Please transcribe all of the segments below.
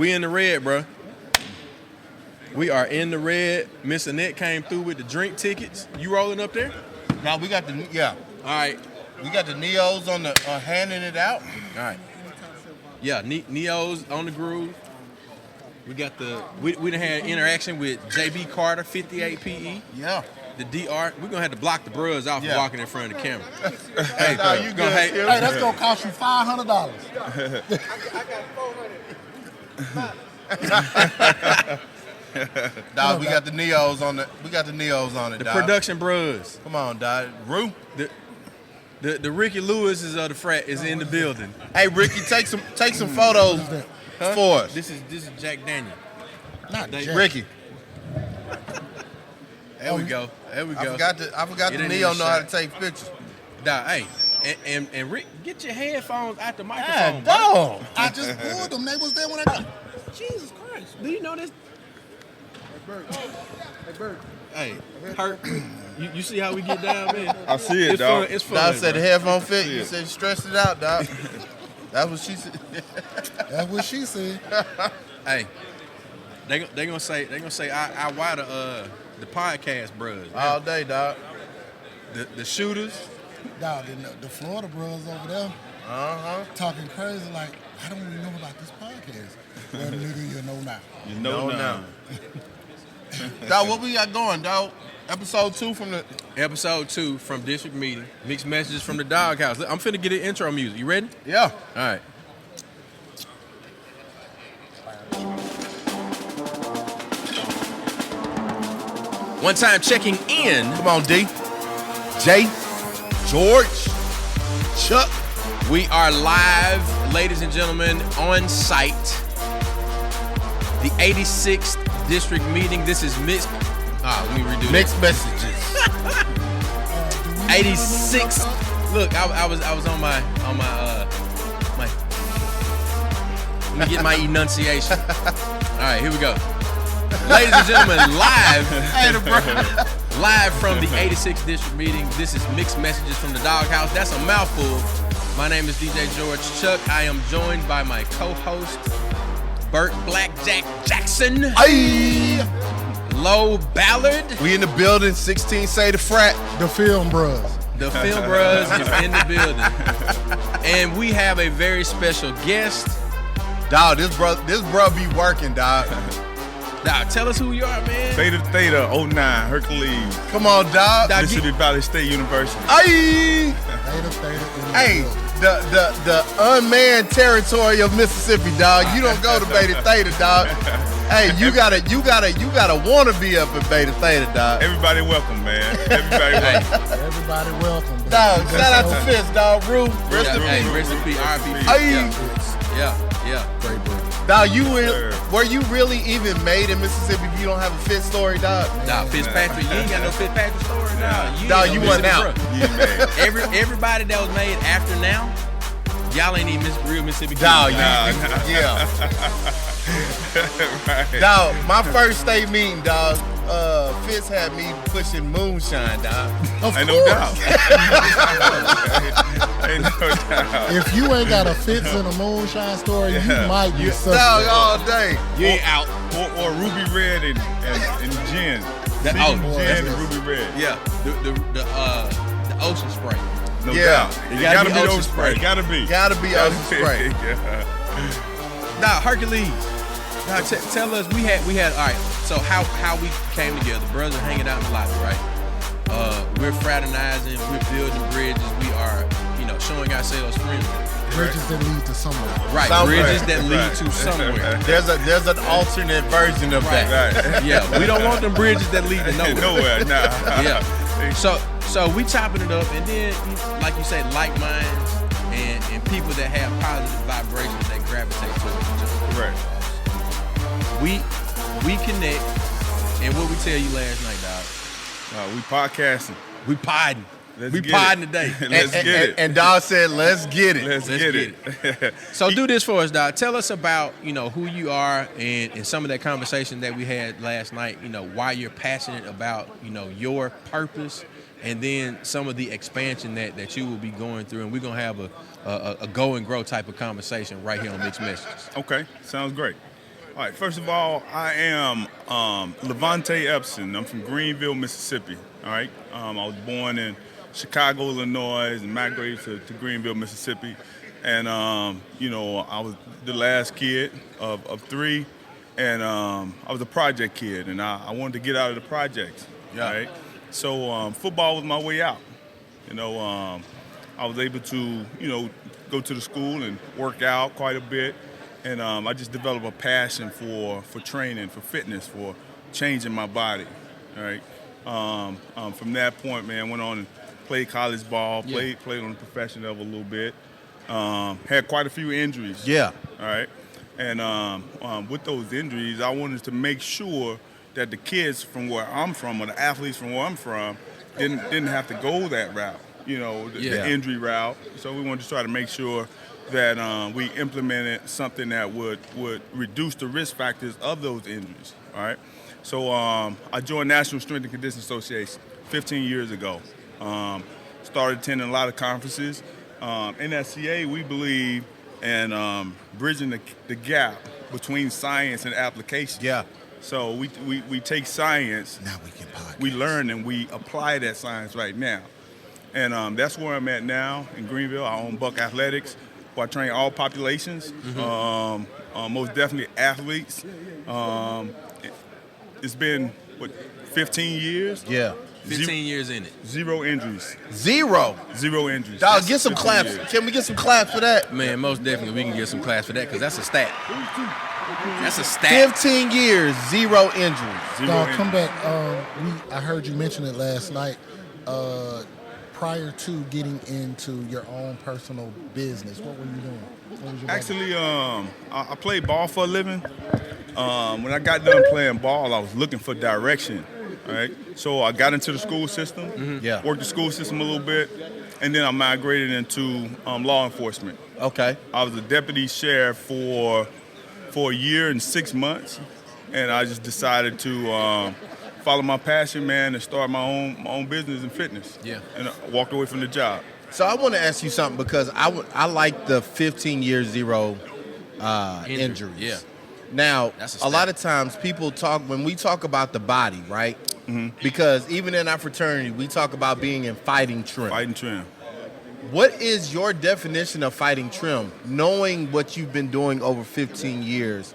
We in the red, bro. We are in the red. Miss Annette came through with the drink tickets. You rolling up there? Now we got the All right. We got the Neos on the handing it out. All right. Yeah, Neos on the groove. We got we done had interaction with JB Carter, 58 PE. Yeah. The DR. We're gonna have to block the bros off from walking in front of the camera. Hey, no, you good? Hey, that's gonna cost you $500. I got Dog, we got the Neos on it. The dog. production bros. Come on, dog. Rue. The Ricky Lewis's of the frat is in the building. Hey, Ricky, take some photos for us. This is Jack Daniel. Not Jack. Ricky. There we go. I forgot the Neo know how to take pictures. Dog, hey, and Rick, get your headphones out the microphone. Dog. I just pulled them. They was there when I got. Jesus Christ. Do you know this? Hey, Bert. Hey, Hurt. You see how we get down, man? I see it, dog. It's fun. Dog said the bro. headphone fit. You said you stressed it out, dog. That's what she said. That's what she said. Hey, they gonna say I why the podcast bros All day, dog. the shooters. Dog, the Florida bros over there talking crazy like, I don't even know about this podcast. Well, nigga, you know now. You know now. Dog, what we got going, dog? Episode 2 from District Meeting. Mixed messages from the Dawghouse. I'm finna get an intro music. You ready? Yeah. All right. One time checking in. Come on, D. Jay, George, Chuck. We are live, ladies and gentlemen, on site. The 86th District Meeting. This is mixed. Let me redo Mixed messages. 86th. Look, I was on my let me get my enunciation. All right, here we go. Ladies and gentlemen, live from the 86th District Meeting. This is Mixed Messages from the Dawghouse. That's a mouthful. My name is DJ George Chuck. I am joined by my co-host, Burt Blackjack Jackson. Aye. Low Ballard. We in the building. 16 say the frat. The film bros. The Film Bros is in the building. And we have a very special guest. Dog, this bro be working, dog. Dog, tell us who you are, man. Beta Theta 09, HerQueles, Come on, dog. Mississippi Valley State University. Aye. Theta. Hey, the unmanned territory of Mississippi, dog. You don't go to Beta Theta, dog. Hey, you gotta wanna be up at Beta Theta, dog. Everybody welcome, man. Everybody welcome. Everybody welcome. Baby. Dog, shout out to Fitz, dog. Rue, rest in peace. Rest in peace, RIP. Aye. Yeah. Great brother. Dog, were you really even made in Mississippi if you don't have a Fitz story, dog? Nah, Fitzpatrick, you ain't got no Fitzpatrick story, nah. Dog, you wasn't out. Everybody that was made after now, y'all ain't even real Mississippi kids. Dog, yeah. Right. Dog, my first state meeting, dog, Fitz had me pushing moonshine, dog. Ain't no doubt. Ain't no doubt. If you ain't got a Fitz in a moonshine story, you might be Dog, suspect. all day. You ain't out. Or Ruby Red and gin. Gin and Ruby Red. Yeah, the ocean spray. No Yeah. doubt. It gotta be ocean ocean spray. spray. Gotta be. Gotta be ocean spray. Yeah. Now, HerQueles. Now, tell us, we had. All right. So how we came together? Brothers are hanging out in the lobby, right? We're fraternizing. We're building bridges. We are, showing ourselves friendly. Bridges that lead to somewhere. Right. Somewhere. Bridges that lead to somewhere. There's an alternate version of that. Right. Yeah. We don't want them bridges that lead to nowhere. Nowhere, nah. Yeah. So we chopping it up, and then, like you said, like minds and people that have positive vibrations that gravitate towards each other. Correct. We connect, and what we tell you last night, dog. We podcasting. We podding. Let's We get podding it. today. Let's get it. And dog said, let's get it. Let's get it. So do this for us, dog. Tell us about, who you are and some of that conversation that we had last night, why you're passionate about, your purpose, and then some of the expansion that you will be going through. And we're going to have a go and grow type of conversation right here on Mixed Messages. Okay, sounds great. All right, first of all, I am Levante Epson. I'm from Greenville, Mississippi. All right, I was born in Chicago, Illinois, and migrated to Greenville, Mississippi. And, you know, I was the last kid of three, and I was a project kid, and I wanted to get out of the projects. Yeah. Right? So football was my way out. You know, I was able to, you know, go to the school and work out quite a bit. And I just developed a passion for training, for fitness, for changing my body. All right. From that point, man, went on and played college ball, played on the professional level a little bit. Had quite a few injuries. Yeah. All right. And with those injuries, I wanted to make sure that the kids from where I'm from, or the athletes from where I'm from, didn't have to go that route. You know, the injury route. So we wanted to try to make sure that we implemented something that would reduce the risk factors of those injuries. All right. So I joined National Strength and Conditioning Association 15 years ago. Started attending a lot of conferences. NSCA, we believe in bridging the gap between science and application. Yeah. So we take science, Now we can podcast. we learn, and we apply that science right now. And that's where I'm at now in Greenville. I own Buck Athletics, where I train all populations, most definitely athletes. It's been, 15 years? Yeah. 15 years in it. Zero injuries. Zero. Zero injuries. Dog, get some 15 claps. years. Can we get some claps for that? Man, most definitely we can get some class for that because that's a stat. That's a stat. 15 years, zero injuries. Zero Dog, injuries. come back. I heard you mention it last night. Prior to getting into your own personal business, what were you doing? What was your Actually, I played ball for a living. When I got done playing ball, I was looking for direction. All right, so I got into the school system, Yeah. worked the school system a little bit, and then I migrated into law enforcement. Okay. I was a deputy sheriff for a year and 6 months, and I just decided to follow my passion, man, and start my own business in fitness. Yeah. And I walked away from the job. So I want to ask you something because I like the 15 years zero injuries. Yeah. Now, That's a a stat. lot of times people talk, when we talk about the body, right? Because even in our fraternity, we talk about being in fighting trim. Fighting trim. What is your definition of fighting trim, knowing what you've been doing over 15 years?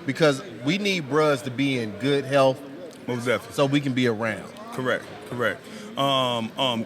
Because we need bros to be in good health Most definitely. so we can be around. Correct.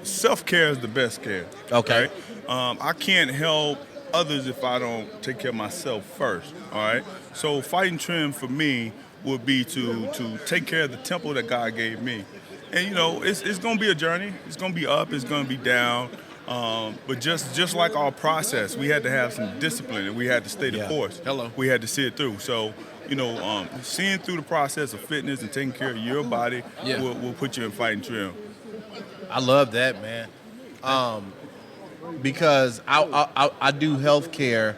Self-care is the best care. Okay. Right? I can't help others if I don't take care of myself first. All right. So fighting trim for me would be to take care of the temple that God gave me. And you know, it's gonna be a journey. It's gonna be up, it's gonna be down. But just like our process, we had to have some discipline and we had to stay the Yeah. course. Hello. We had to see it through. So, you know, seeing through the process of fitness and taking care of your body will put you in fighting trim. I love that, man. Because I do healthcare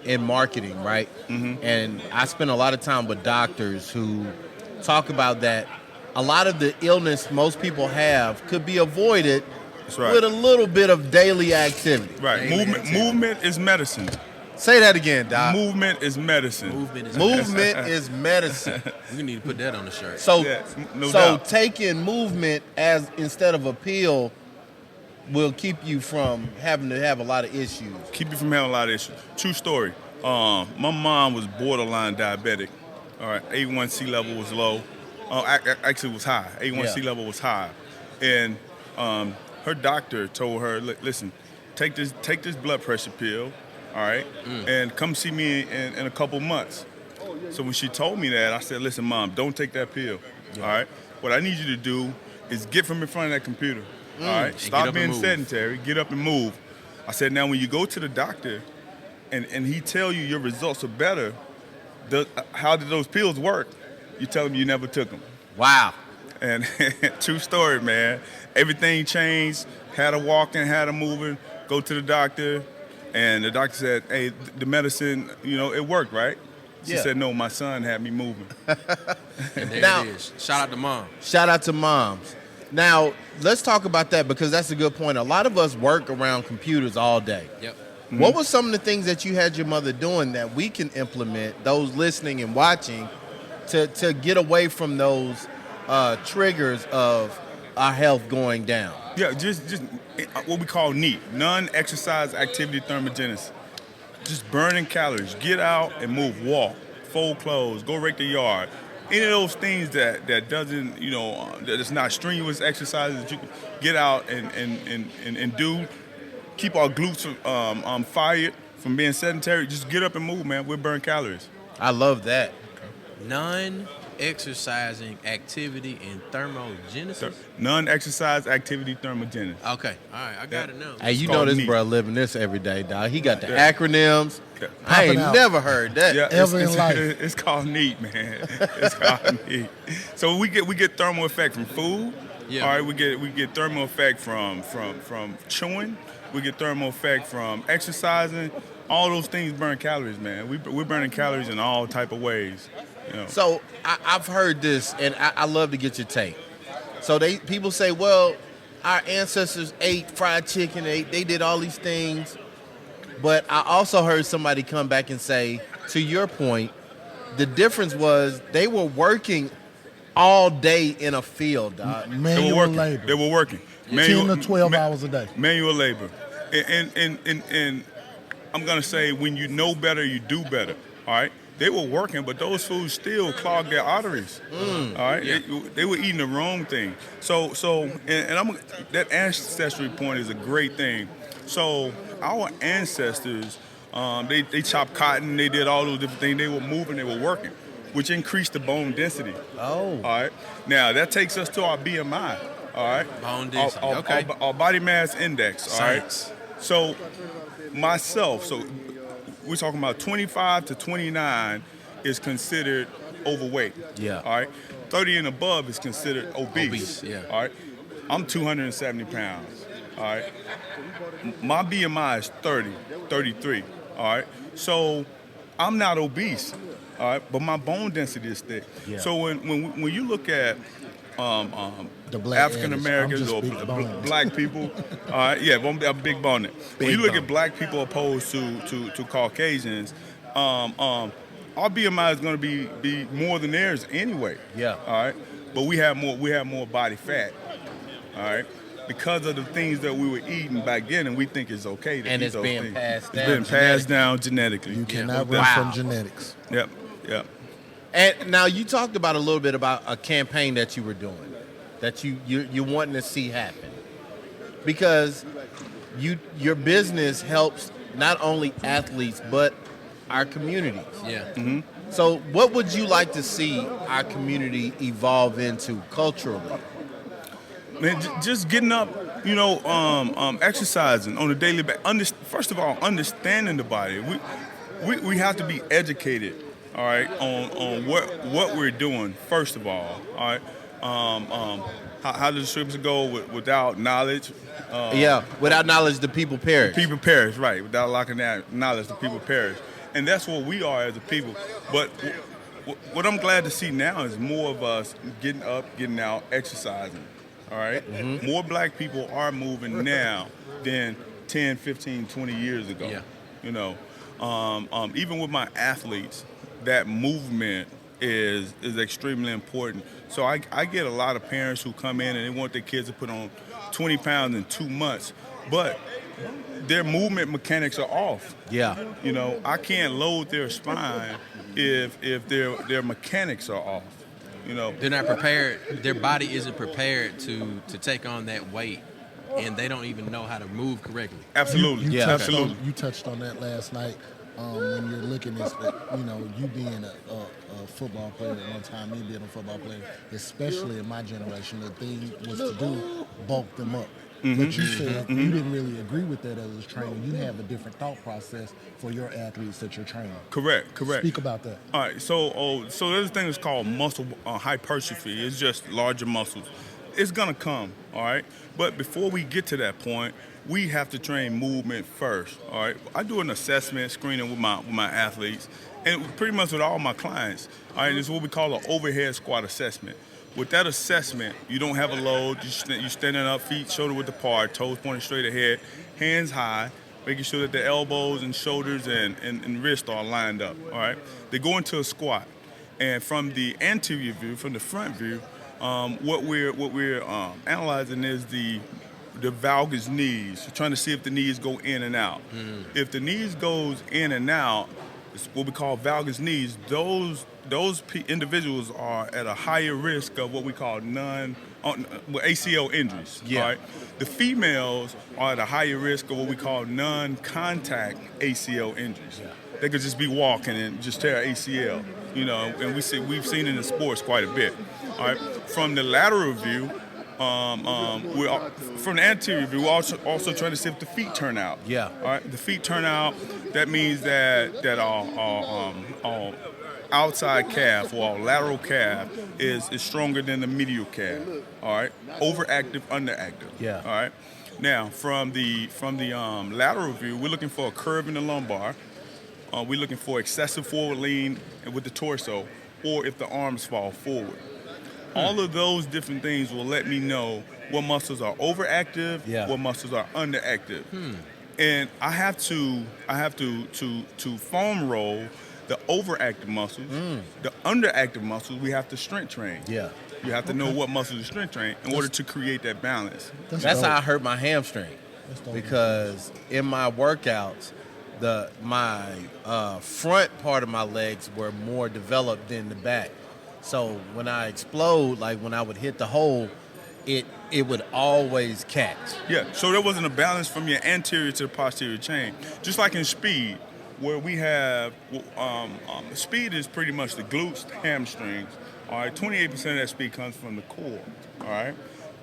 in marketing, right? And I spend a lot of time with doctors who talk about that. A lot of the illness most people have could be avoided That's right. with a little bit of daily activity. Right. Amen. Movement is medicine. Say that again, Doc. Movement is medicine. Movement is Movement is medicine. We need to put that on the shirt. So, Yeah, no so doubt. taking movement as instead of a pill will keep you from having to have a lot of issues. Keep you from having a lot of issues. True story. My mom was borderline diabetic. All right, A1C level was low. Actually, it was high. A1C Yeah. level was high, and her doctor told her, "Listen, take this blood pressure pill, all right, and come see me in a couple months." So when she told me that, I said, "Listen, Mom, don't take that pill. All right, what I need you to do is get from in front of that computer. All right, get stop up and being move. sedentary. Get up and move." I said, "Now, when you go to the doctor, and he tell you your results are better, how did those pills work? You tell him you never took them." Wow. And true story, man. Everything changed. Had her walking, had her moving. Go to the doctor, and the doctor said, "Hey, the medicine, you know, it worked, right?" She Yeah. said, "No, my son had me moving." And there Now- it is. Shout out to mom. Shout out to moms. Now, let's talk about that because that's a good point. A lot of us work around computers all day. Yep. What were some of the things that you had your mother doing that we can implement, those listening and watching, to get away from those triggers of our health going down? Yeah, just what we call NEAT, non-exercise activity thermogenesis. Just burning calories. Get out and move, walk, fold clothes, go rake the yard. Any of those things that doesn't, that it's not strenuous exercises that you can get out and do. Keep our glutes fired from being sedentary. Just get up and move, man. We'll burn calories. I love that. Non-exercising activity and thermogenesis. Non-exercise activity thermogenesis. Okay, all right, I got it now. Hey, you called know this NEAT. bro living this every day, dog. He got the acronyms. Yeah. I ain't Popping out. never heard that. Yeah, Ever in life. It's called NEAT, man. It's called NEAT. So we get thermal effect from food. Yeah. All right, we get thermal effect from chewing. We get thermal effect from exercising. All those things burn calories, man. We're burning calories in all type of ways. So I've heard this, and I love to get your take. So people say, well, our ancestors ate fried chicken, they did all these things. But I also heard somebody come back and say, to your point, the difference was they were working all day in a field, dog. Manual labor. They were working. 10 to 12 hours a day. Manual labor. And I'm going to say when you know better, you do better. All right? They were working, but those foods still clogged their arteries. All right? Yeah. They were eating the wrong thing. So that ancestry point is a great thing. So our ancestors, they chopped cotton, they did all those different things. They were moving, they were working, which increased the bone density. Oh. All right. Now that takes us to our BMI. All right. Bone density. Our, Okay. our body mass index. All right. Science. So myself, we're talking about 25 to 29 is considered overweight. Yeah. All right. 30 and above is considered obese. Obese, yeah. All right. I'm 270 pounds. All right. My BMI is 30, 33. All right. So I'm not obese. All right. But my bone density is thick. Yeah. So when you look at The black African adage, Americans I'm or just big boned. black people, all right, yeah, I'm big boned. When you look boned. at black people opposed to Caucasians, our BMI is going to be more than theirs anyway. Yeah. All right. But we have more body fat. All right. Because of the things that we were eating back then, and we think it's okay to And eat it's those being things. passed It's down been passed down genetically. You cannot Wow. run from genetics. Yep. And now you talked about a little bit about a campaign that you were doing, that you're wanting to see happen, because your business helps not only athletes but our communities. Yeah. Mm-hmm. So what would you like to see our community evolve into culturally? Man, just getting up, exercising on a daily basis. First of all, understanding the body. We have to be educated, all right, on what we're doing. First of all right. How does the scripture go? Without knowledge? Without knowledge, the people perish. People perish, right? Without lacking that knowledge, the people perish, and that's what we are as a people. But what I'm glad to see now is more of us getting up, getting out, exercising. All right? Mm-hmm. More black people are moving now than 10, 15, 20 years ago. Yeah. Even with my athletes, that movement is extremely important. So I get a lot of parents who come in and they want their kids to put on 20 pounds in 2 months, but their movement mechanics are off. Yeah. I can't load their spine if their mechanics are off. They're not prepared. Their body isn't prepared to take on that weight, and they don't even know how to move correctly. Absolutely. You Yeah. touched Absolutely. you touched on that last night when you're looking at, you being a football player at one time, me being a football player, especially in my generation, the thing was to do, bulk them up. Mm-hmm. But you said you didn't really agree with that as a trainer. You have a different thought process for your athletes that you're training. Correct. Speak about that. All right, so there's a thing that's called muscle hypertrophy. It's just larger muscles. It's gonna come, all right. But before we get to that point, we have to train movement first, all right. I do an assessment screening with my athletes, and pretty much with all my clients. All right, it's what we call an overhead squat assessment. With that assessment, you don't have a load. You're standing up, feet shoulder width apart, toes pointing straight ahead, hands high, making sure that the elbows and shoulders and wrist are lined up. All right. They go into a squat, and from the anterior view, from the front view, what we're analyzing is the valgus knees, trying to see if the knees go in and out. If the knees goes in and out, it's what we call valgus knees. Those individuals are at a higher risk of what we call ACL injuries. Yeah. All right? The females are at a higher risk of what we call non-contact ACL injuries. Yeah. They could just be walking and just tear ACL, and we've seen it in sports quite a bit. All right. From the lateral view, from the anterior view, we're also trying to see if the feet turn out. Yeah. All right. The feet turn out. That means that our outside calf or our lateral calf is stronger than the medial calf. All right. Overactive, underactive. Yeah. All right. Now, from the lateral view, we're looking for a curve in the lumbar. We're looking for excessive forward lean with the torso, or if the arms fall forward. All of those different things will let me know what muscles are overactive, what muscles are underactive. And I have to foam roll the overactive muscles. The underactive muscles we have to strength train. Yeah. You have to know what muscles to strength train in order to create that balance. That's how I hurt my hamstring, because in my workouts, my front part of my legs were more developed than the back. So when I explode, like when I would hit the hole, it would always catch. Yeah, so there wasn't a balance from your anterior to the posterior chain. Just like in speed, where we have, speed is pretty much the glutes, the hamstrings. All right, 28% of that speed comes from the core. All right.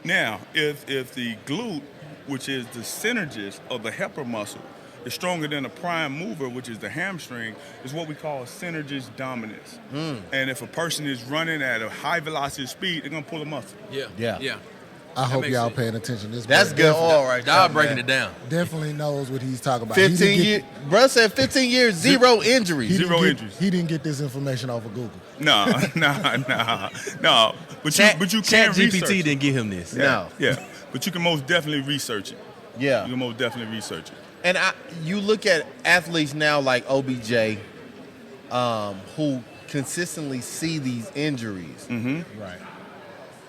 Now, if the glute, which is the synergist of the helper muscle, is stronger than a prime mover, which is the hamstring, is what we call synergist dominance. And if a person is running at a high velocity speed, they're gonna pull a muscle. Yeah. I hope y'all sense. paying attention. This That's boy good oil right there. Y'all breaking it down. definitely knows what he's talking about. 15 years. Bro said 15 years, zero injuries. Zero injuries. He didn't get this information off of Google. No. But you can Chat research GPT it. didn't give him this. No. Yeah, but you can most definitely research it. Yeah. You can most definitely research it. And you look at athletes now like OBJ, who consistently see these injuries. Right.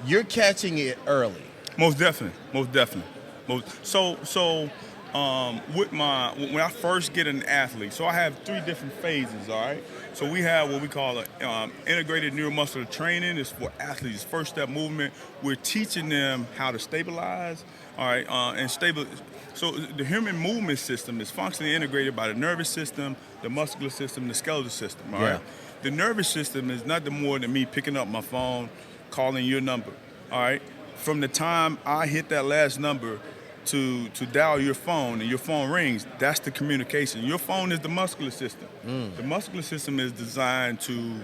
You're catching it early. Most definitely. When I first get an athlete, so I have 3 different phases, all right? So we have what we call integrated neuromuscular training. It's for athletes, first step movement. We're teaching them how to stabilize, all right, and stabilize. So the human movement system is functionally integrated by the nervous system, the muscular system, the skeletal system, all right? The nervous system is nothing more than me picking up my phone, calling your number, all right? From the time I hit that last number to dial your phone and your phone rings, that's the communication. Your phone is the muscular system. The muscular system is designed to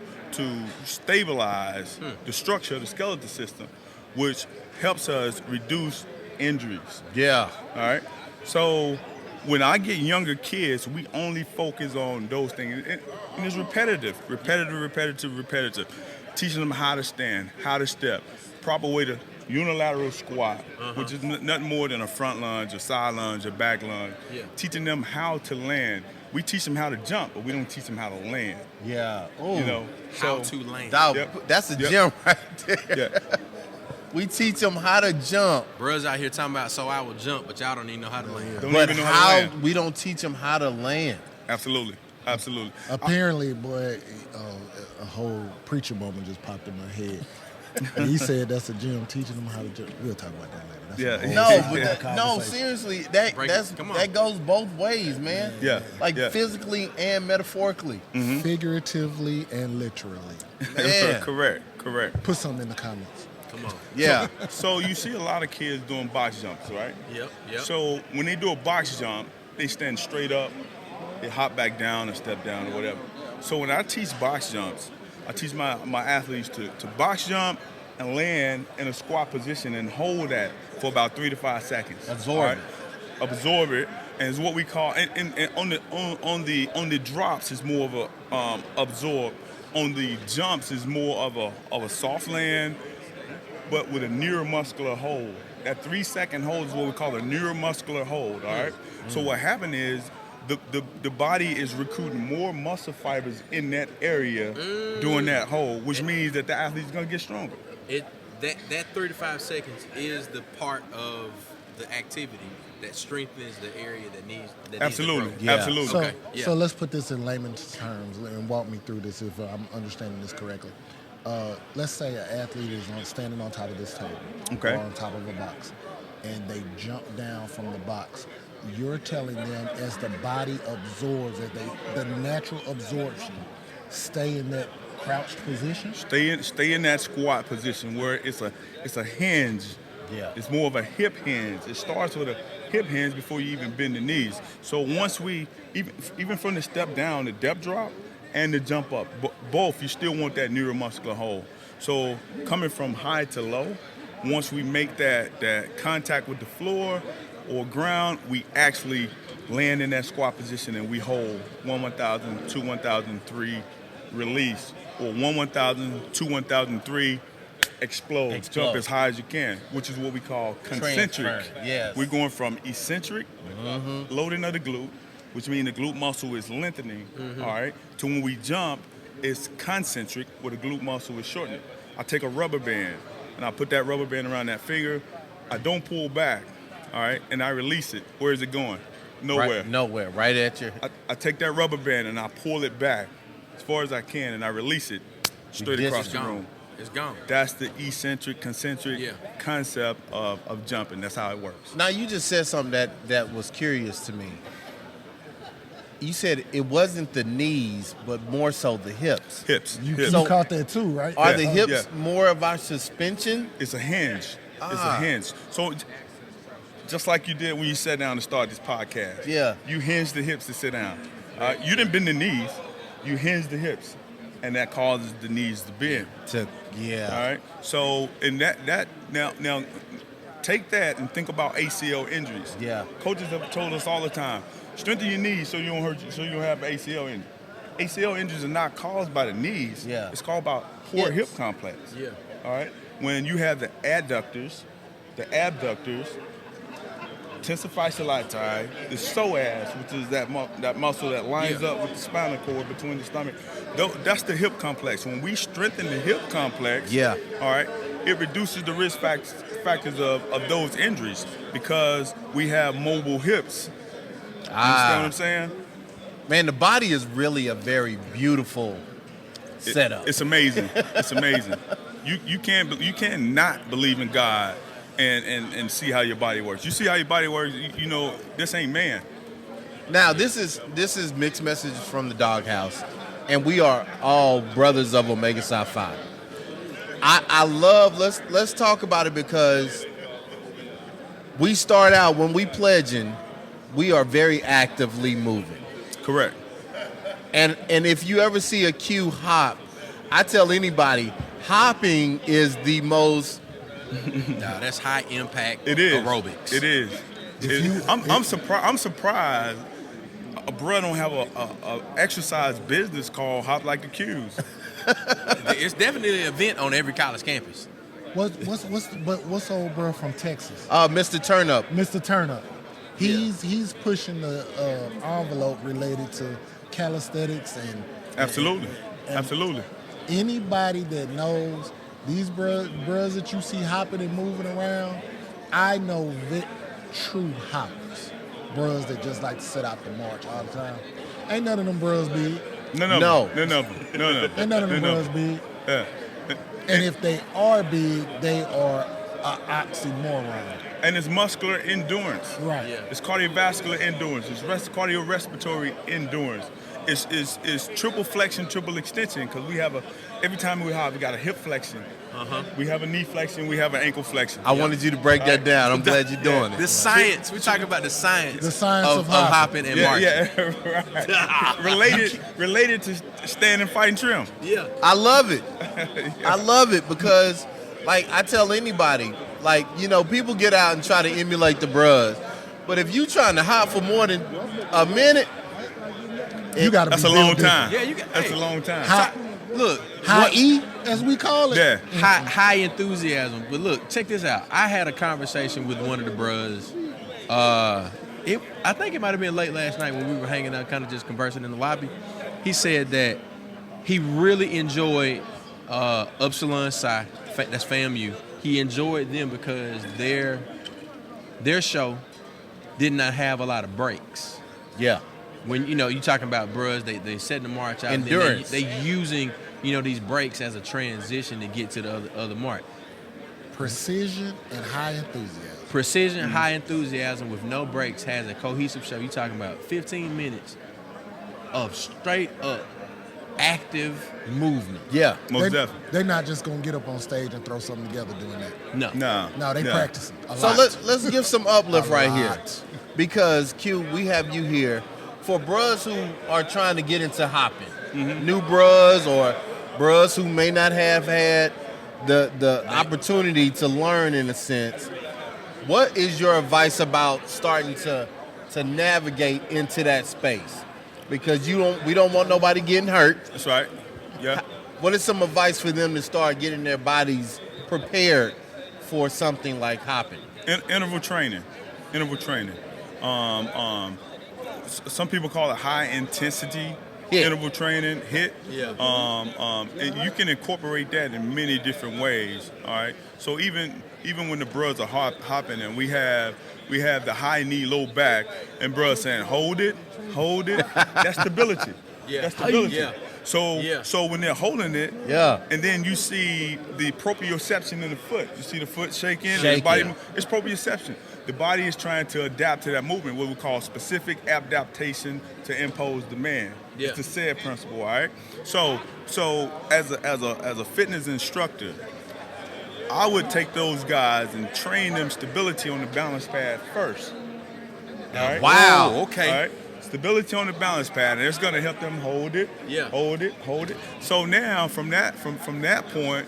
stabilize the structure of the skeletal system, which helps us reduce injuries. Yeah. All right. So when I get younger kids, we only focus on those things. And it's repetitive. Teaching them how to stand, how to step, proper way to unilateral squat, which is nothing more than a front lunge, a side lunge, a back lunge. Yeah. Teaching them how to land. We teach them how to jump, but we don't teach them how to land. Yeah. Ooh. You know, How to land. Dog, Yep. that's a Yep. gem right there. Yeah. We teach them how to jump, Bruh's out here talking about so I will jump, but y'all don't even know how to land. Don't but even know how to land. we don't teach them how to land. Absolutely. Apparently, boy, a whole preacher moment just popped in my head. And he said that's a gym teaching them how to jump. We'll talk about that later. That's Yeah. a No, whole but conversation. no, seriously, that Break it. Come on. that goes both ways, man. Yeah. Like Yeah. physically and metaphorically. Figuratively and literally. Man. Correct. Put something in the comments. Come on. Yeah. So you see a lot of kids doing box jumps, right? Yep. So when they do a box jump, they stand straight up, they hop back down and step down or whatever. So when I teach box jumps, I teach my athletes to box jump and land in a squat position and hold that for about 3 to 5 seconds. Absorb Absorb it, and it's what we call. And on the drops is more of a absorb. On the jumps is more of a soft land. but with a neuromuscular hold. That 3-second hold is what we call a neuromuscular hold, all right? So what happened is the body is recruiting more muscle fibers in that area during that hold, which means that the athlete is going to get stronger. That 3 to 5 seconds is the part of the activity that strengthens the area that needs Absolutely, to grow. absolutely. So, Okay, yeah. so let's put this in layman's terms and walk me through this if I'm understanding this correctly. Let's say an athlete is standing on top of this table Okay. or on top of a box, and they jump down from the box. You're telling them as the body absorbs, the natural absorption, stay in that crouched position? Stay in that squat position where it's a hinge. Yeah. It's more of a hip hinge. It starts with a hip hinge before you even bend the knees. So once we, even from the step down, the depth drop and the jump up, both, you still want that neuromuscular hold. So coming from high to low, once we make that contact with the floor or ground, we actually land in that squat position and we hold 1,000, 2, 1,000, 3, release, or 1,000, 2, 1,003, explode, jump as high as you can, which is what we call concentric. Transfer, yes. We're going from eccentric, loading of the glute, which means the glute muscle is lengthening, all right, to when we jump, it's concentric, where the glute muscle is shortening. I take a rubber band, and I put that rubber band around that finger. I don't pull back, all right, and I release it. Where is it going? Nowhere. Nowhere, right at your... I take that rubber band, and I pull it back as far as I can, and I release it straight across the room. It's gone. That's the eccentric, concentric concept of jumping. That's how it works. Now, you just said something that was curious to me. You said it wasn't the knees, but more so the hips. Hips. You So- caught that too, right? Are the hips Yeah. more of our suspension? It's a hinge. It's a hinge. So just like you did when you sat down to start this podcast. Yeah. You hinge the hips to sit down. You didn't bend the knees. You hinge the hips, and that causes the knees to bend. All right. So in that now take that and think about ACL injuries. Yeah. Coaches have told us all the time, strengthen your knees so you don't hurt you, so you don't have an ACL injury. ACL injuries are not caused by the knees. Yeah. It's caused by poor Hips. hip complex. Yeah. All right. When you have the adductors, the abductors, tensifasciolati, the psoas, which is that muscle that lines up with the spinal cord between the stomach. That's the hip complex. When we strengthen the hip complex, all right, it reduces the risk factors of those injuries because we have mobile hips. You understand what I'm saying? Man, the body is really a very beautiful setup. It's amazing. It's amazing. You can't not believe in God and see how your body works. You see how your body works, you know this ain't man. Now, this is mixed messages from the Dawghouse, and we are all brothers of Omega Psi Phi. I love, let's talk about it because we start out when we pledging, we are very actively moving. Correct. And if you ever see a Q hop, I tell anybody, hopping is the most... No, that's high impact aerobics. It is. I'm surprised a bro don't have a exercise business called Hop Like the Q's. It's definitely an event on every college campus. What's old bro from Texas? Mr. Turnup. Mr. Turnup. He's pushing the envelope related to calisthenics and Absolutely. and Absolutely. Anybody that knows these bros that you see hopping and moving around, I know true hoppers. Bros that just like to sit out the march all the time. Ain't none of them bros big. No. Ain't none of them bros big. Yeah. And if they are big, they are an oxymoron. And it's muscular endurance. Right. Yeah. It's cardiovascular endurance. It's cardiorespiratory endurance. It's triple flexion, triple extension, because every time we hop, we got a hip flexion. We have a knee flexion, we have an ankle flexion. I wanted you to break that down. I'm glad you're doing it. The science. We're talking about the science. The science of of hopping. hopping and marching. Yeah, right. related to stand and fight and trim. Yeah. I love it. I love it because, like, I tell anybody, like, you know, people get out and try to emulate the bros. But if you trying to hop for more than a minute, You got to be That's a long built time. Yeah, That's a long time. High Look, E? as we call it. Yeah. high enthusiasm. But look, check this out. I had a conversation with one of the bros. I think it might have been late last night when we were hanging out, kind of just conversing in the lobby. He said that he really enjoyed Upsilon Psi, that's FAMU. He enjoyed them because their show did not have a lot of breaks. Yeah. When you talking about bros, they setting the march out. Endurance. And they using these breaks as a transition to get to the other mark. Precision and high enthusiasm. Precision, high enthusiasm with no breaks has a cohesive show. You talking about 15 minutes of straight up active movement. Yeah. Most definitely. They're not just gonna get up on stage and throw something together doing that. No. They practice a So lot. let's give some uplift A right here, lot. because Q, we have you here for bros who are trying to get into hopping, new bros or bros who may not have had the opportunity to learn in a sense. What is your advice about starting to navigate into that space? Because we don't want nobody getting hurt. That's right. Yeah. What is some advice for them to start getting their bodies prepared for something like hopping? Interval training. Some people call it high intensity interval training, HIIT. Yeah. And you can incorporate that in many different ways. All right. So even when the bros are hopping, and we have the high knee, low back, and bros saying hold it. That's stability. Yeah. That's stability. Yeah. So when they're holding it, and then you see the proprioception in the foot. You see the foot shaking. The body, it's proprioception. The body is trying to adapt to that movement, what we call specific adaptation to impose demand. Yeah. It's the SAID principle, all right? So as a fitness instructor, I would take those guys and train them stability on the balance pad first. All right? Wow. Okay. All right? Stability on the balance pad, and it's going to help them hold it. Yeah. Hold it. So now from that point,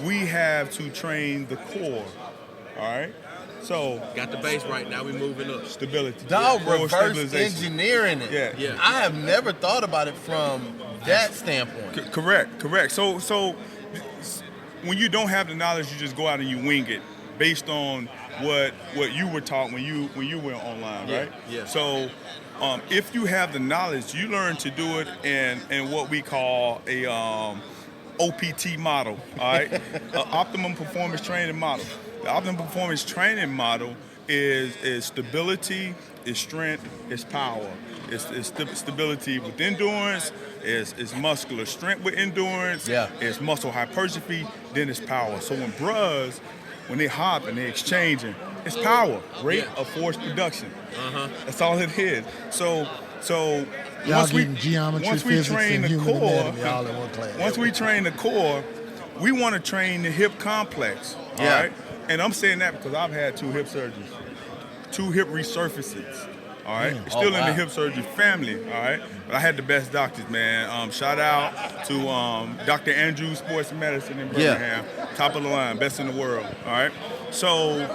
we have to train the core. All right? So Got the base right. Now we moving up. stability. Dog, Core reverse stabilization. engineering it. Yeah. I have never thought about it from that standpoint. Correct. So when you don't have the knowledge, you just go out and you wing it based on what you were taught when you went online, right? Yeah. So if you have the knowledge, you learn to do it in what we call a OPT model, all right? Optimum performance training model. The optimum performance training model is stability, is strength, is power. It's stability with endurance, it's muscular strength with endurance, it's muscle hypertrophy, then it's power. So when they hop and they're exchanging, it's power, rate of force production. That's all it is. So Y'all once we getting geometry, once we physics, train and the human core, anatomy all in one class. once we train the core, we want to train the hip complex. All right? And I'm saying that because I've had 2 hip surgeries, 2 hip resurfaces. All right, still in the hip surgery family. All right, but I had the best doctors, man. Shout out to Dr. Andrew Sports Medicine in Birmingham, top of the line, best in the world. All right, so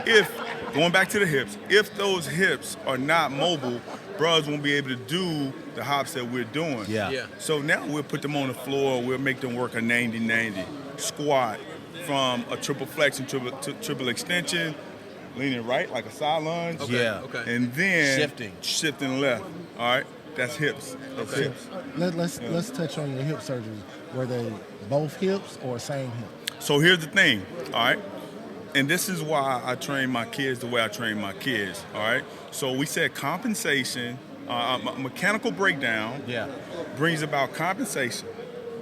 if going back to the hips, if those hips are not mobile, bros won't be able to do the hops that we're doing. Yeah. So now we'll put them on the floor. We'll make them work a 90-90 squat from a triple flexion, triple extension, leaning right like a side lunge. Okay. And then Shifting left. All right. That's hips. That's hips. Let's touch on your hip surgeries. Were they both hips or same hip? So here's the thing. All right. And this is why I train my kids the way I train my kids. All right. So we said compensation, mechanical breakdown brings about compensation.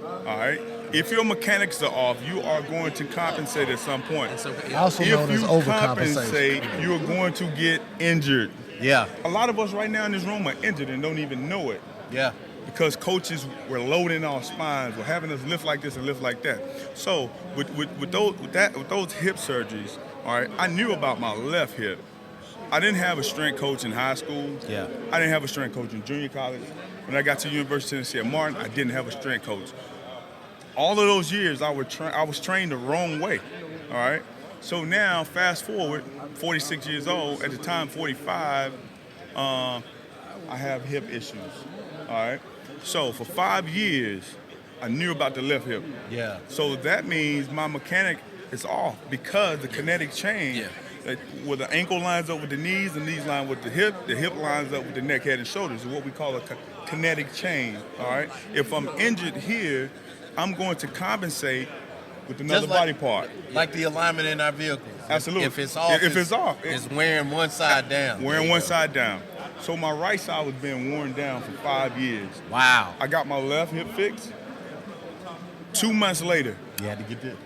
All right. If your mechanics are off, you are going to compensate at some point. Also known as If you overcompensation. compensate, you're going to get injured. Yeah. A lot of us right now in this room are injured and don't even know it. Yeah. Because coaches were loading our spines, were having us lift like this and lift like that. So with those hip surgeries, all right, I knew about my left hip. I didn't have a strength coach in high school. Yeah. I didn't have a strength coach in junior college. When I got to University of Tennessee at Martin, I didn't have a strength coach. All of those years, I was trained the wrong way, all right? So now, fast forward, 46 years old, at the time 45, I have hip issues, all right? So for 5 years, I knew about the left hip. Yeah. So that means my mechanic is off because the kinetic chain, where the ankle lines up with the knees, the knees line with the hip lines up with the neck, head, and shoulders is what we call a kinetic chain, all right? If I'm injured here, I'm going to compensate with another body part. Like the alignment in our vehicles. Absolutely. If it's off, it's wearing one side down. Wearing one side down. So my right side was being worn down for 5 years. Wow. I got my left hip fixed. 2 months later, You had to get this.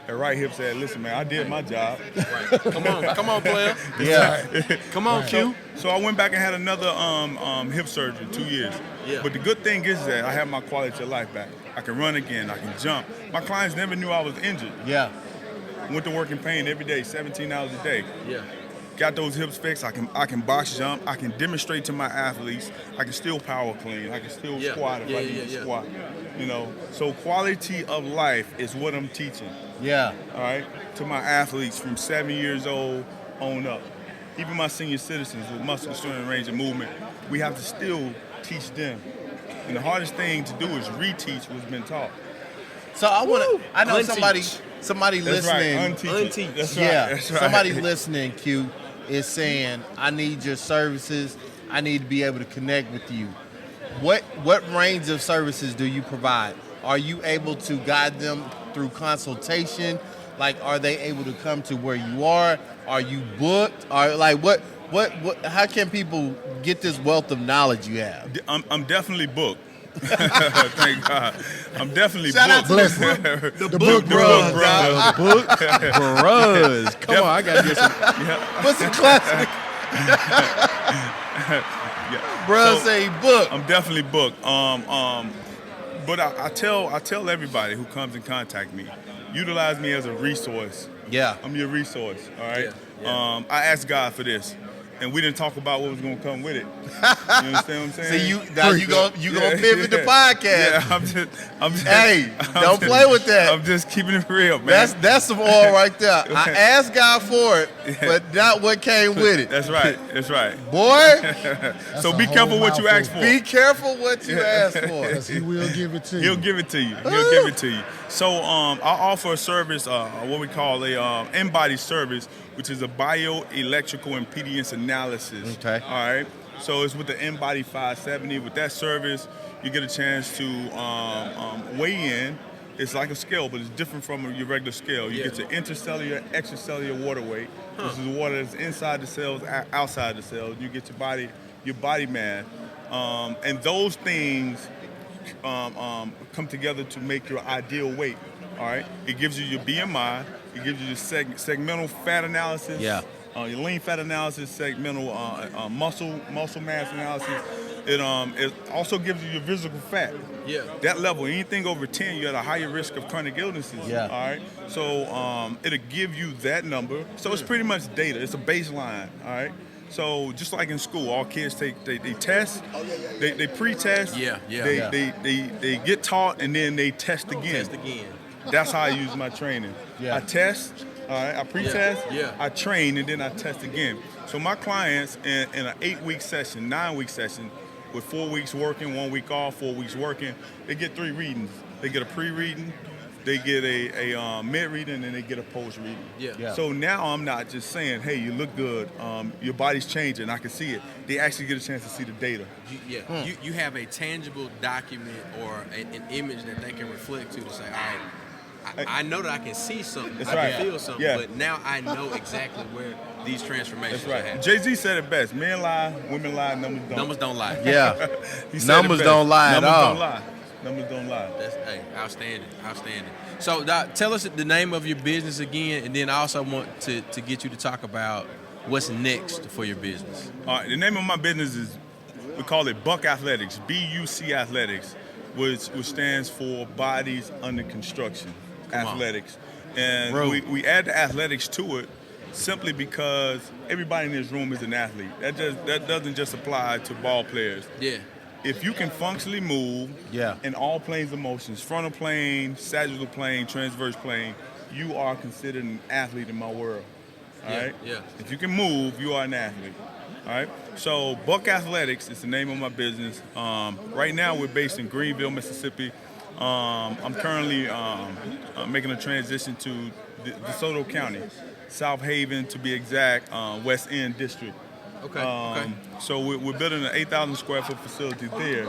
the right hip said, listen, man, I did my job. Right. Come on, player. Yeah. Come on, Q. So I went back and had another hip surgery, 2 years. Yeah. But the good thing is that I have my quality of life back. I can run again. I can jump. My clients never knew I was injured. Yeah. Went to work in pain every day, 17 hours a day. Yeah. Got those hips fixed. I can box jump. I can demonstrate to my athletes. I can still power clean. I can still squat if I need to squat. You know, so quality of life is what I'm teaching. Yeah. All right, to my athletes from 7 years old on up. Even my senior citizens with muscle strength and range of movement, we have to still teach them. And the hardest thing to do is reteach what's been taught. So I know Unteach. somebody That's listening. right, unteach. That's right. Yeah. That's right. Somebody listening, Q, is saying, I need your services. I need to be able to connect with you. What range of services do you provide? Are you able to guide them through consultation? Like, are they able to come to where you are? Are you booked? Or like what how can people get this wealth of knowledge you have? I'm definitely booked. Thank God. I'm definitely Shout out booked. to the The book bros. Book bros. Come on, I gotta get some. What's the classic? Bro, So, say book. I'm definitely booked. But I tell everybody who comes in contact me, utilize me as a resource. Yeah. I'm your resource. All right. Yeah. I asked God for this, and we didn't talk about what was going to come with it. You understand what I'm saying? See, you gonna pivot the podcast. Yeah, I'm just. Hey, don't just- play with that. I'm just keeping it real, man. That's some oil right there. I asked God for it, but not what came with it. That's right. That's right. Boy, So a be whole careful what you mouthful. ask for. be careful what you ask for. Because he will give it to you. He'll give it to you. He'll give it to you. So I offer a service, what we call a in-body service, which is a bioelectrical impedance analysis. Okay. All right. So it's with the in-body 570. With that service, you get a chance to weigh in. It's like a scale, but it's different from your regular scale. You get your intercellular, extracellular water weight. This is water that's inside the cells, outside the cells. You get your body mass, and those things come together to make your ideal weight. All right. It gives you your BMI. It gives you your segmental fat analysis. Yeah. Your lean fat analysis, segmental muscle mass analysis. It also gives you your physical fat. Yeah. That level, anything over 10, you're at a higher risk of chronic illnesses. Yeah. All right. So it'll give you that number. So it's pretty much data. It's a baseline. All right. So just like in school, all kids they test, they pre-test, they get taught, and then they test again. Test again. That's how I use my training. Yeah. I test, all right, I pre-test, Yeah. I train, and then I test again. So my clients in an 8-week session, 9-week session, with 4 weeks working, 1 week off, 4 weeks working, they get 3 readings. They get a pre-reading, they get a mid-reading, and then they get a post-reading. Yeah. So now I'm not just saying, hey, you look good, your body's changing, I can see it. They actually get a chance to see the data. You have a tangible document or an image that they can reflect to say, all right, I know that I can see something, That's I right. can feel something, Yeah. but now I know exactly where these transformations That's right. are happening. Jay-Z said it best. Men lie, women lie, numbers don't. Numbers don't lie. Yeah. He said it Numbers best. don't lie at Numbers all. don't lie. Numbers don't lie. That's outstanding. So, Doc, tell us the name of your business again, and then I also want to get you to talk about what's next for your business. All right, the name of my business is, we call it Buck Athletics, B-U-C Athletics, which stands for Bodies Under Construction Athletics. And we add the athletics to it simply because everybody in this room is an athlete. That doesn't just apply to ball players. Yeah. If you can functionally move in all planes of motions, frontal plane, sagittal plane, transverse plane, you are considered an athlete in my world. All right? Yeah. If you can move, you are an athlete. All right? So Buck Athletics is the name of my business. Right now we're based in Greenville, Mississippi. I'm currently making a transition to DeSoto County, South Haven to be exact, West End District. Okay. So we're building an 8,000 square foot facility there.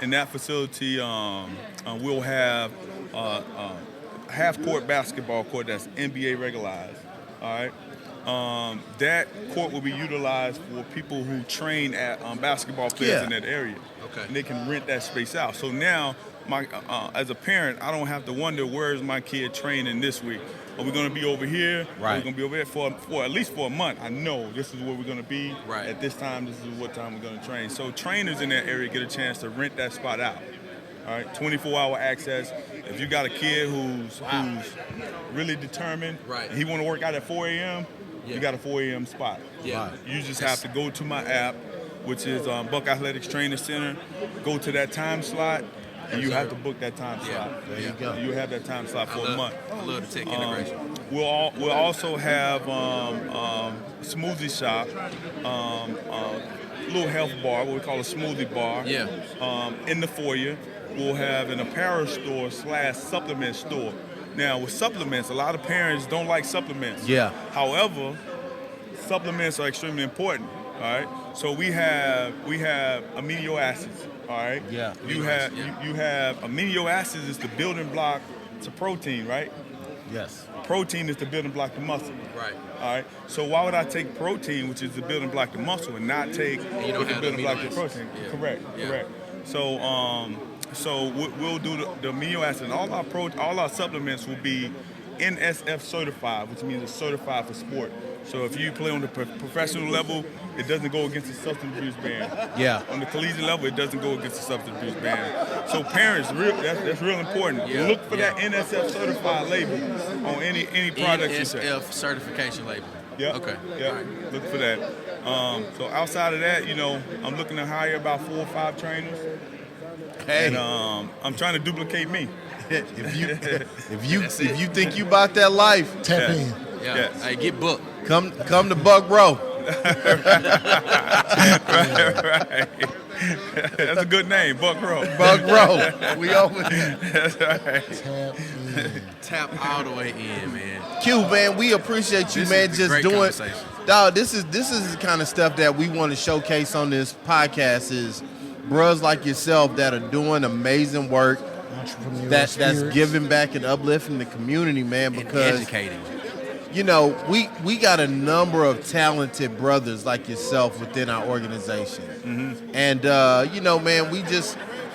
In that facility, we'll have half-court basketball court that's NBA regularized. All right. That court will be utilized for people who train at basketball players in that area. Okay. And they can rent that space out. So now, as a parent, I don't have to wonder where's my kid training this week. Are we going to be over here? Right. Are we going to be over there for at least for a month? I know this is where we're going to be. Right. At this time, this is what time we're going to train. So trainers in that area get a chance to rent that spot out. All right, 24-hour access. If you got a kid who's really determined, and he want to work out at 4 a.m., you got a 4 a.m. spot. Yeah. You just have to go to my app, which is Buck Athletics Training Center, go to that time slot, and you have to book that time slot. There you go. You have that time slot for a month. I love the tech integration. We'll also have smoothie shop, little health bar, what we call a smoothie bar. Yeah. In the foyer, we'll have an apparel store / supplement store. Now, with supplements, a lot of parents don't like supplements. Yeah. However, supplements are extremely important. All right. So we have amino acids. All right. Yeah. You have amino acids is the building block to protein, right? Yes. Protein is the building block to muscle. Right. All right. So why would I take protein, which is the building block to muscle, and not take the building block to protein? Yeah. Correct. So we'll do the amino acid, and all our supplements will be NSF certified, which means it's certified for sport. So if you play on the professional level, it doesn't go against the substance abuse ban. Yeah. On the collegiate level, it doesn't go against the substance abuse ban. So parents, that's real important. Yeah. Look for that NSF certified label on any product you say. NSF certification label. Yeah. Okay. Yeah. Right. Look for that. So outside of that, I'm looking to hire about 4 or 5 trainers. Hey. And I'm trying to duplicate me. If you think you about that life, Tap in. Yeah. Yes. Hey, get booked. come to Buck Bro. right. That's a good name, Buck Row. Buck Bro. We over there. That's right. Tap in. Tap all the way in, man. Q, man, we appreciate you, This man, is just great doing. conversation. Dog, this is the kind of stuff that we want to showcase on this podcast is bros like yourself that are doing amazing work, Entrepreneurial that's spirits. giving back and uplifting the community, man, And because educating. we got a number of talented brothers like yourself within our organization. Mm-hmm. And man,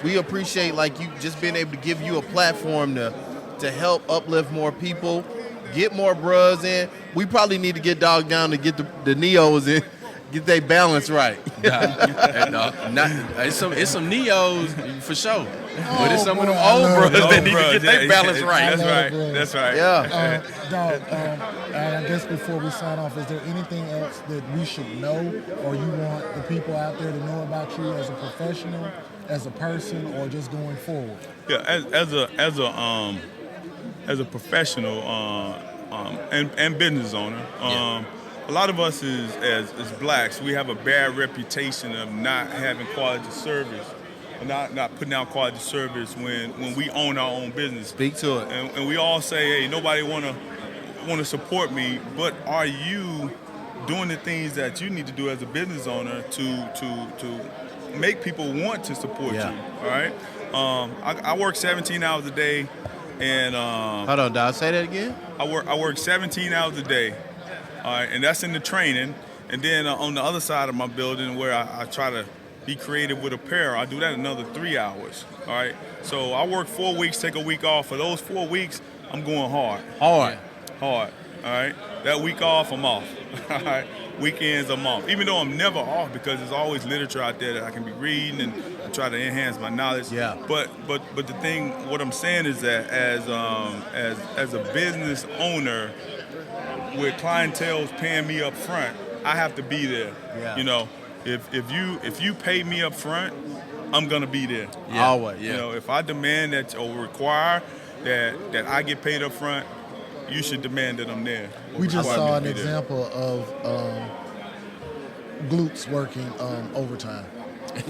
we appreciate like you just being able to give you a platform to help uplift more people, get more bros in. We probably need to get Dog down to get the Neos in, get their balance right. It's some Neos for sure. But it's some of them boy, I old love bros it. that need to get their balance right. That's right. Yeah. Dog, I guess before we sign off, is there anything else that we should know or you want the people out there to know about you as a professional, as a person, or just going forward? Yeah, as a professional and business owner, a lot of us as blacks, we have a bad reputation of not having quality service, or not putting out quality service when we own our own business. Speak to it. And we all say, hey, nobody want to support me, but are you doing the things that you need to do as a business owner to make people want to support you? All right. I work 17 hours a day, and Hold on, Dog. Say that again. I work 17 hours a day, all right, and that's in the training. And then on the other side of my building, where I try to be creative with apparel, I do that another 3 hours. All right. So I work 4 weeks, take a week off. For those 4 weeks, I'm going hard. Hard. All right. That week off, I'm off. All right. Weekends, I'm off. Even though I'm never off, because there's always literature out there that I can be reading and try to enhance my knowledge. Yeah. But the thing, what I'm saying is that as a business owner, with clientele's paying me up front, I have to be there. Yeah. If you pay me up front, I'm gonna be there. Yeah. Always. Yeah. If I demand that or require that I get paid up front, you should demand that I'm there. We just Require saw me an to be there. example of glutes working overtime.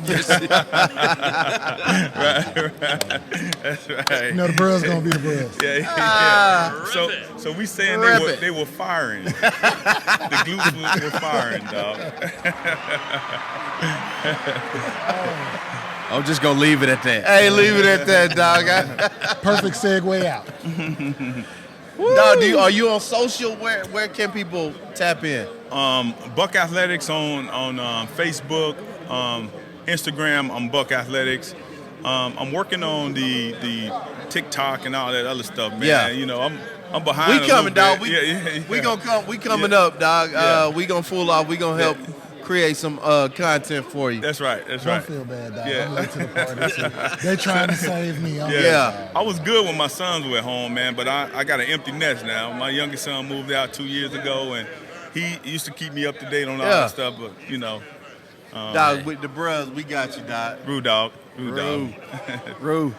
Yes. Right. That's right. You know the Bros gonna be the Bros. Yeah. So we saying they were firing. The glutes were firing, dog. I'm just gonna leave it at that. Hey, leave it at that, dog. Perfect segue out. Dog, are you on social? Where can people tap in? Buck Athletics on Facebook, Instagram. I'm Buck Athletics. I'm working on the TikTok and all that other stuff, man. Yeah. You know, I'm behind. We coming, dog. Yeah. We gonna come. We coming up, dog. Yeah. We gonna fool off. We gonna help create some content for you. That's right. That's Don't right. feel bad, dog. Yeah. I'm late to the party too. They trying to save me. Yeah. I was good when my sons were at home, man, but I got an empty nest now. My youngest son moved out 2 years ago, and he used to keep me up to date on all that stuff, but, you know. Dog, with the bros, we got you, dog. Rue dog. Rue.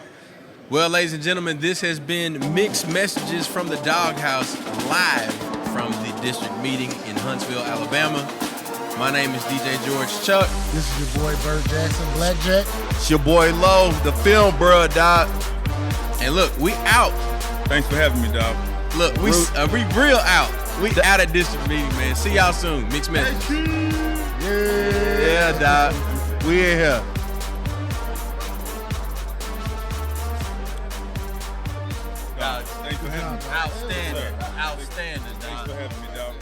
Well, ladies and gentlemen, this has been Mixed Messages from the Dawghouse, live from the district meeting in Huntsville, Alabama. My name is DJ George Chuck. This is your boy Bert Jackson, Blackjack. It's your boy Low, the film, bro, dog. And look, we out. Thanks for having me, dog. Look, we real out. We out at district meeting, man. See y'all soon. Mixed Messages. Yeah, dog. We in here. Thanks for having me. Outstanding, Thanks dog. for having me, dog.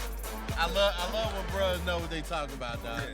I love when bros know what they talk about, dog. Yeah,